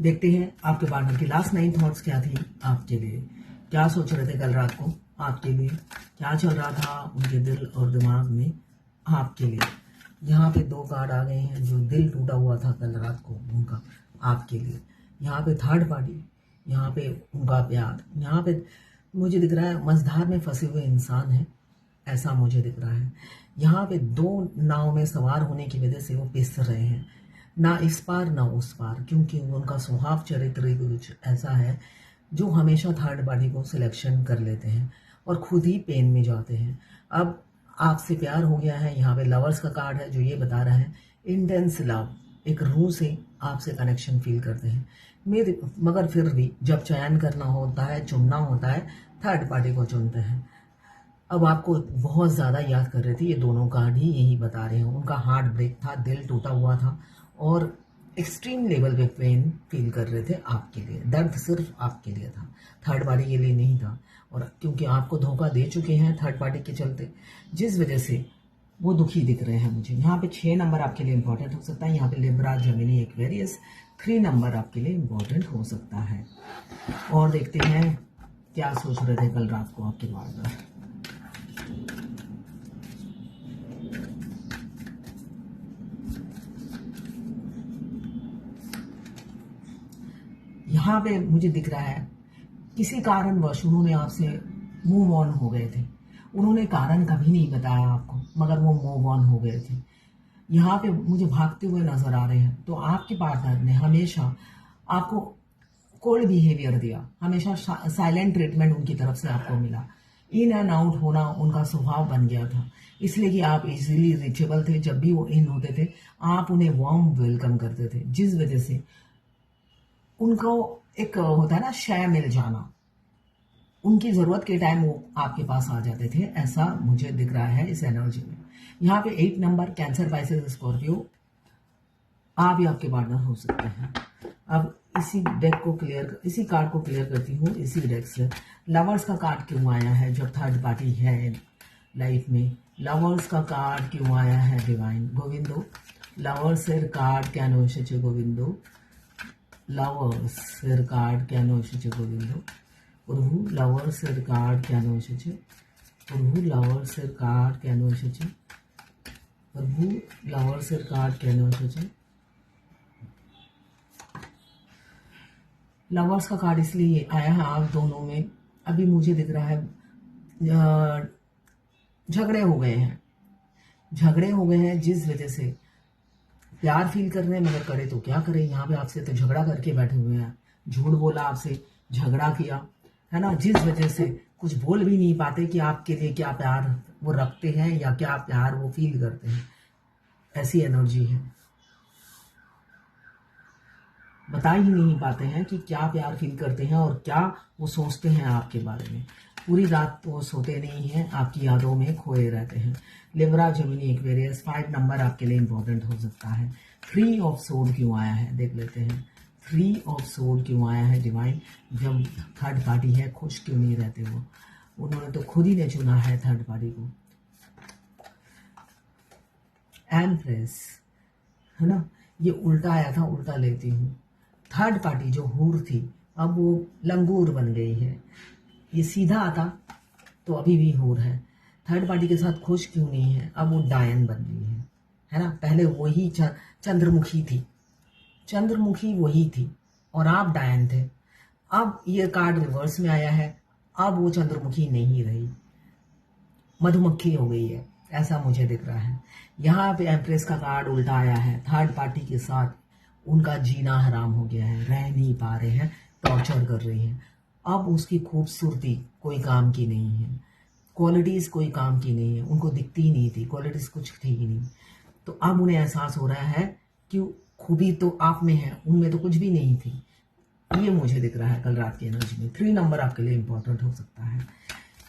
देखते हैं आपके पार्टनर की लास्ट 9 थॉट्स क्या थी आपके लिए। क्या सोच रहे थे कल रात को आपके लिए, क्या चल रहा था उनके दिल और दिमाग में आपके लिए। यहाँ पे 2 कार्ड आ गए हैं, जो दिल टूटा हुआ था कल रात को उनका आपके लिए। यहाँ पे थर्ड पार्टी, यहाँ पे उनका प्यार, यहाँ पे मुझे दिख रहा है मझधार में फंसे हुए इंसान है, ऐसा मुझे दिख रहा है। यहाँ पे 2 नाव में सवार होने की वजह से वो पिस रहे हैं, ना इस पार ना उस पार, क्योंकि उनका स्वभाव चरित्र ही कुछ ऐसा है जो हमेशा थर्ड पार्टी को सिलेक्शन कर लेते हैं और खुद ही पेन में जाते हैं। अब आपसे प्यार हो गया है, यहाँ पे लवर्स का कार्ड है जो ये बता रहा है इंटेंस लव, एक रूह से आपसे कनेक्शन फील करते हैं मगर फिर भी जब चयन करना होता है, चुनना होता है, थर्ड पार्टी को चुनते हैं। अब आपको बहुत ज़्यादा याद कर रहे थे, ये दोनों कार्ड ही यही बता रहे हैं। उनका हार्ट ब्रेक था, दिल टूटा हुआ था और एक्सट्रीम लेवल पे पेन फील कर रहे थे आपके लिए। दर्द सिर्फ आपके लिए था, थर्ड पार्टी के लिए नहीं था। और क्योंकि आपको धोखा दे चुके हैं थर्ड पार्टी के चलते, जिस वजह से वो दुखी दिख रहे हैं मुझे। यहाँ पे 6 नंबर आपके लिए इंपॉर्टेंट हो सकता है। यहाँ पे लिब्रा, जेमिनी, एक्वेरियस 3 नंबर आपके लिए इंपॉर्टेंट हो सकता है। और देखते हैं क्या सोच रहे थे कल रात को आपके पार्टनर। यहाँ पे मुझे दिख रहा है किसी कारणवश उन्होंने आपसे मूव ऑन हो गए थे। उन्होंने कारण कभी नहीं बताया आपको, मगर वो मूव ऑन हो गए थे। यहाँ पे मुझे भागते हुए नजर आ रहे हैं। तो आपके पार्टनर ने हमेशा आपको कोल्ड बिहेवियर दिया, हमेशा साइलेंट ट्रीटमेंट उनकी तरफ से आपको मिला। इन एंड आउट होना उनका स्वभाव बन गया था, इसलिए कि आप इजीली रीचेबल थे। जब भी वो इन होते थे आप उन्हें वार्म वेलकम करते थे, जिस वजह से उनको एक होता है ना शय मिल जाना, उनकी ज़रूरत के टाइम वो आपके पास आ जाते थे, ऐसा मुझे दिख रहा है इस एनर्जी में। यहाँ पे 8 नंबर कैंसर, पाइसेस, स्कॉर्पियो, आप ही आपके पार्टनर हो सकते हैं। अब इसी कार्ड को क्लियर करती हूँ इसी डेक से। लवर्स का कार्ड क्यों आया है जब थर्ड पार्टी है लाइफ में? लवर्स का कार्ड क्यों आया है divine Govinda? Lovers card can Govinda, lovers card can Govinda Prabhu. Lovers card can Prabhu. Lovers card can Prabhu. Lovers card can lovers का कार्ड इसलिए आया है आप दोनों में अभी मुझे दिख रहा है झगड़े हो गए हैं, जिस वजह से प्यार फील कर रहे हैं मगर करे तो क्या करें। यहाँ पे आपसे तो झगड़ा करके बैठे हुए हैं, झूठ बोला, आपसे झगड़ा किया है ना, जिस वजह से कुछ बोल भी नहीं पाते कि आपके लिए क्या प्यार वो रखते हैं या क्या प्यार वो फील करते हैं। ऐसी एनर्जी है, बता ही नहीं पाते हैं कि क्या प्यार फील करते हैं और क्या वो सोचते हैं आपके बारे में। पूरी रात तो वो सोते नहीं हैं, आपकी यादों में खोए रहते हैं। लिब्रा, जेमिनी, एक्वेरियस 5 नंबर आपके लिए इंपॉर्टेंट हो सकता है। 3 ऑफ सोर्ड क्यों आया है देख लेते हैं। 3 ऑफ सोर्ड क्यों आया है डिवाइन? जब थर्ड पार्टी है खुश क्यों नहीं रहते वो? उन्होंने तो खुद ही ने चुना है थर्ड पार्टी को। एम्प्रेस है ना, ये उल्टा आया था, उल्टा लेती हूँ। थर्ड पार्टी जो हूर थी अब वो लंगूर बन गई है। ये सीधा आता तो अभी भी हूर है। थर्ड पार्टी के साथ खुश क्यों नहीं है? अब वो डायन बन गई है ना। पहले वही चंद्रमुखी वही थी और आप डायन थे। अब ये कार्ड रिवर्स में आया है, अब वो चंद्रमुखी नहीं रही, मधुमक्खी हो गई है, ऐसा मुझे दिख रहा है। यहाँ पे एम्प्रेस का कार्ड उल्टा आया है। थर्ड पार्टी के साथ उनका जीना हराम हो गया है, रह नहीं पा रहे हैं, टॉर्चर कर रही हैं। अब उसकी खूबसूरती कोई काम की नहीं है, क्वालिटीज़ कोई काम की नहीं है, उनको दिखती ही नहीं थी, क्वालिटीज़ कुछ थी ही नहीं। तो अब उन्हें एहसास हो रहा है कि खूबी तो आप में है, उनमें तो कुछ भी नहीं थी। ये मुझे दिख रहा है कल रात की एनर्जी में। 3 नंबर आपके लिए इंपॉर्टेंट हो सकता है।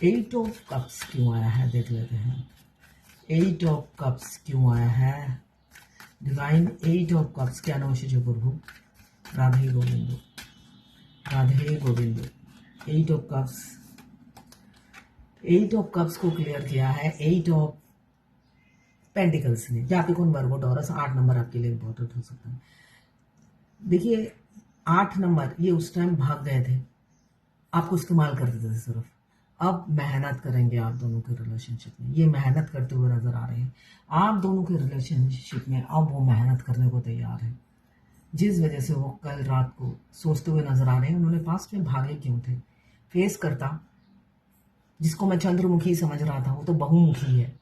8 ऑफ कप्स क्यों आया है देख लेते हैं। 8 ऑफ कप्स क्यों आया है डिवाइन? 8 ऑफ कप्स क्या नवशिजो प्रभु। राधे गोविंदो, राधे गोविंदो। 8 ऑफ कप्स, 8 ऑफ कप्स को क्लियर किया है 8 ऑफ पेंटिकल्स ने। कैप्रिकॉर्न, वर्गो, टॉरस 8 नंबर आपके लिए इंपॉर्टेंट हो सकता है। देखिए 8 नंबर ये उस टाइम भाग गए थे, आपको इस्तेमाल करते थे सिर्फ। अब मेहनत करेंगे आप दोनों के रिलेशनशिप में, ये मेहनत करते हुए नजर आ रहे हैं। आप दोनों के रिलेशनशिप में अब वो मेहनत करने को तैयार है। जिस वजह से वो कल रात को सोचते हुए नजर आ रहे हैं, उन्होंने पास्ट में भागे क्यों थे। फेस करता, जिसको मैं चंद्रमुखी समझ रहा था वो तो बहुमुखी है।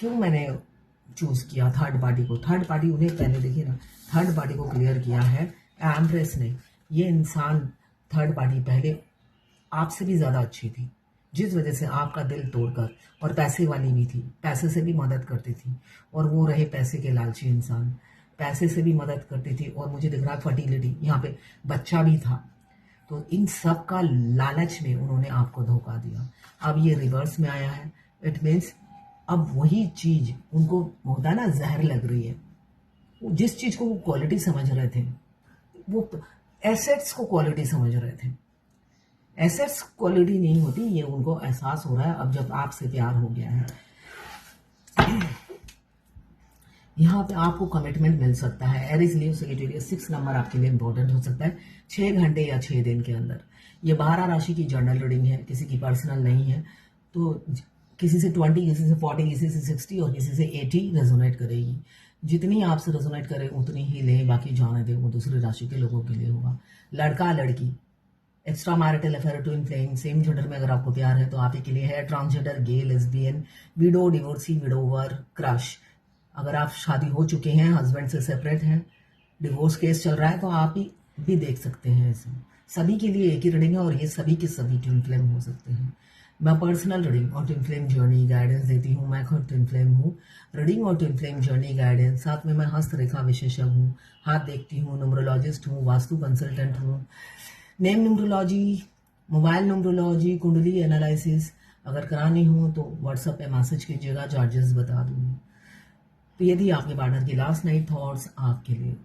क्यों मैंने चूज किया थर्ड पार्टी को? थर्ड पार्टी उन्हें पहले देखिए ना, थर्ड पार्टी को क्लियर किया है एम्प्रेस ने। ये इंसान थर्ड पार्टी पहले आपसे भी ज्यादा अच्छी थी, जिस वजह से आपका दिल तोड़कर, और पैसे वाली भी थी, पैसे से भी मदद करती थी, और वो रहे पैसे के लालची इंसान, पैसे से भी मदद करती थी, और मुझे दिख रहा है फर्टिलिटी, यहाँ पे बच्चा भी था। तो इन सब का लालच में उन्होंने आपको धोखा दिया। अब ये रिवर्स में आया है, इट मीन्स अब वही चीज उनको होता है ना, जहर लग रही है। जिस चीज को वो क्वालिटी समझ रहे थे, वो एसेट्स को क्वालिटी समझ रहे थे। एसेट्स क्वालिटी नहीं होती, ये उनको एहसास हो रहा है अब जब आपसे प्यार हो गया है। यहाँ पे आपको कमिटमेंट मिल सकता है। एरिस लियो सेजिटेरियस 6 नंबर आपके लिए इंपॉर्टेंट हो सकता है 6 घंटे या 6 दिन के अंदर। ये 12 राशि की जर्नल रीडिंग है, किसी की पर्सनल नहीं है। तो किसी से 20, किसी से 40, किसी से 60 और किसी से 80 रेजोनेट करेगी। जितनी आपसे रेजोनेट करे उतनी ही लें, बाकी जाने दें, वो दूसरी राशि के लोगों के लिए होगा। लड़का लड़की, extra marital affair, twin flame, same gender में अगर आपको प्यार है तो आप ही के लिए है। Transgender, gay, lesbian, widow, divorcee, widower, crush. अगर आप शादी हो चुके हैं, हस्बैंड से सेपरेट हैं, डिवोर्स केस चल रहा है, तो आप ही भी देख सकते हैं इसे। सभी के लिए एक ही रीडिंग है और ये सभी के सभी ट्विन फ्लेम हो सकते हैं। मैं पर्सनल रीडिंग और ट्विन फ्लेम जर्नी गाइडेंस देती हूँ। मैं खुद ट्विन फ्लेम हूँ। रीडिंग और ट्विन फ्लेम जर्नी गाइडेंस, साथ में मैं हस्तरेखा विशेषज्ञ हूँ, हाथ देखती हूँ, न्यूमरोलॉजिस्ट हूँ, वास्तु कंसल्टेंट हूँ, नेम न्यूमरोलॉजी, मोबाइल न्यूमरोलॉजी, कुंडली एनालिसिस। अगर करानी हो तो व्हाट्सएप पे मैसेज कीजिएगा, चार्जेस बता दूंगी। तो ये थी आपके पार्टनर की लास्ट नाइट थॉट्स आपके लिए।